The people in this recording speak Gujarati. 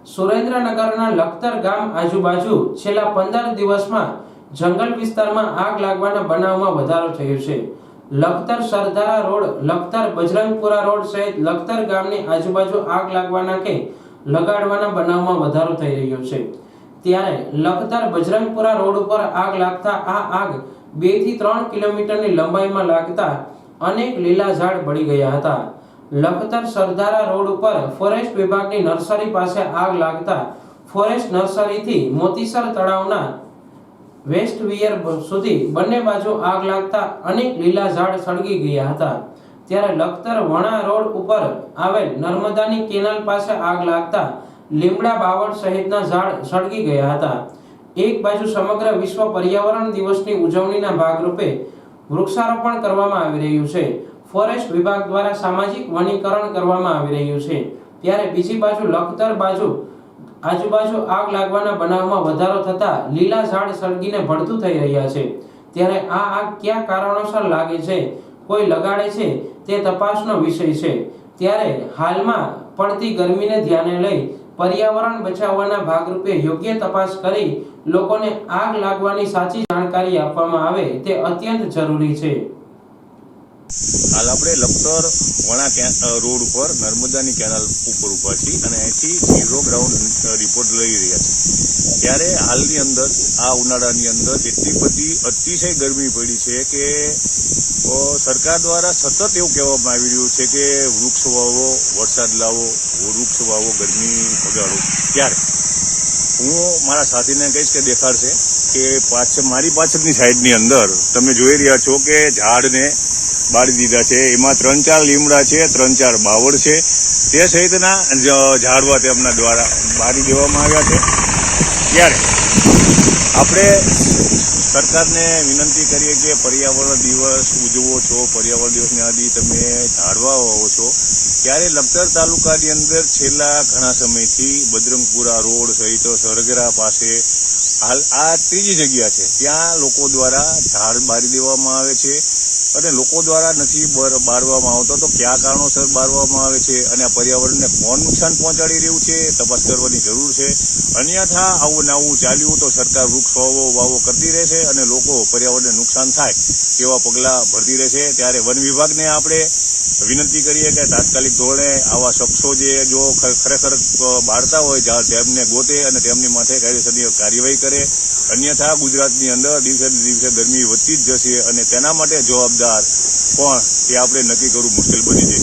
સુરેન્દ્રનગરના લખતર ગામ આજુબાજુ છેલ્લા 15 દિવસમાં જંગલ વિસ્તારમાં આગ લાગવાના બનાવમાં વધારો થયો છે। લખતર સરદારા રોડ, લખતર બજરંગપુરા રોડ સહિત લખતર ગામની આજુબાજુ આગ લાગવાના કે લગાડવાના બનાવમાં વધારો થઈ રહ્યો છે। ત્યારે લખતર બજરંગપુરા રોડ ઉપર આગ લાગતા આ આગ 2 થી 3 કિલોમીટરની લંબાઈમાં લાગતા અનેક લીલા ઝાડ બળી ગયા હતા। લખતર સરદારા રોડ ઉપર ફોરેસ્ટ વિભાગની નર્સરી પાસે આગ લાગતા ફોરેસ્ટ નર્સરીથી મોતીસર તળાવના વેસ્ટ વિયર સુધી બંને બાજુ આગ લાગતા અનેક લીલા ઝાડ સળગી ગયા હતા। ત્યારે લખતર વણા રોડ ઉપર આવેલ નર્મદાની કેનાલ પાસે આગ લાગતા લીમડા બાવળ સહિતના ઝાડ સળગી ગયા હતા। એક બાજુ સમગ્ર વિશ્વ પર્યાવરણ દિવસની ઉજવણીના ભાગરૂપે વૃક્ષારોપણ કરવામાં આવી રહ્યું છે। ફોરેસ્ટ વિભાગ દ્વારા સામાજિક વનીકરણ કરવામાં આવી રહ્યું છે। ત્યારે બીજી બાજુ લખતર બાજુ આજુબાજુ આગ લાગવાના બનાવમાં વધારો થતા લીલા ઝાડ સળગીને ભડથું થઈ રહ્યા છે। ત્યારે આ આગ કયા કારણોસર લાગે છે, કોઈ લગાડે છે તે તપાસનો વિષય છે। ત્યારે હાલમાં પડતી ગરમીને ધ્યાને લઈ પર્યાવરણ બચાવવાના ભાગરૂપે યોગ્ય તપાસ કરી લોકોને આગ લાગવાની સાચી જાણકારી આપવામાં આવે તે અત્યંત જરૂરી છે। હાલ આપણે લખતર વણા રોડ ઉપર નર્મદાની કેનાલ ઉપર ઉભા છીએ અને અહીંથી ઝીરો ગ્રાઉન્ડ રિપોર્ટ લઈ રહ્યા છીએ। ત્યારે હાલની અંદર આ ઉનાળાની અંદર એટલી બધી અતિશય ગરમી પડી છે કે સરકાર દ્વારા સતત એવું કહેવામાં આવી રહ્યું છે કે વૃક્ષ વાવો, વરસાદ લાવો, વૃક્ષ વાવો, ગરમી ભગાડો। ત્યારે હું મારા સાથીને કહીશ કે દેખાડશે કે મારી પાછળની સાઈડની અંદર તમે જોઈ રહ્યા છો કે ઝાડને બાળી દીધા છે। એમાં 3-4 લીમડા છે, 3-4 બાવળ છે, તે સહિતના ઝાડવા તેમના દ્વારા બાળી દેવામાં આવ્યા છે। ત્યારે આપણે સરકારને વિનંતી કરીએ કે પર્યાવરણ દિવસ ઉજવો છો, પર્યાવરણ દિવસની આદિ તમે ઝાડવા વાવો છો। ત્યારે લખતર તાલુકાની અંદર છેલ્લા ઘણા સમયથી બજરંગપુરા રોડ સહિત સરગરા પાસે હાલ આ ત્રીજી જગ્યા છે, ત્યાં લોકો દ્વારા ઝાડ બાળી દેવામાં આવે છે અને લોકો દ્વારા નથી બાળવામાં આવતો। તો કયા કારણોસર બાળવામાં આવે છે અને આ પર્યાવરણને કોણ નુકસાન પહોંચાડી રહ્યું છે, તપાસ કરવાની જરૂર છે। અન્યથા આવું નવું ચાલ્યું તો સરકાર વૃક્ષ વાવો કરતી રહેશે અને લોકો પર્યાવરણને નુકસાન થાય તેવા પગલાં ભરતી રહેશે। ત્યારે વન વિભાગને આપણે વિનંતી કરીએ કે તાત્કાલિક ધોરણે આવા શખ્સો જે જો ખરેખર બાળતા હોય તેમને ગોતે અને તેમની માથે કાયદેસરની કાર્યવાહી કરે। અન્યથા ગુજરાતની અંદર દિવસે દિવસે ગરમી વધતી જ જશે અને તેના માટે જવાબદાર કોણ તે આપણે નક્કી કરવું મુશ્કેલ બની જશે।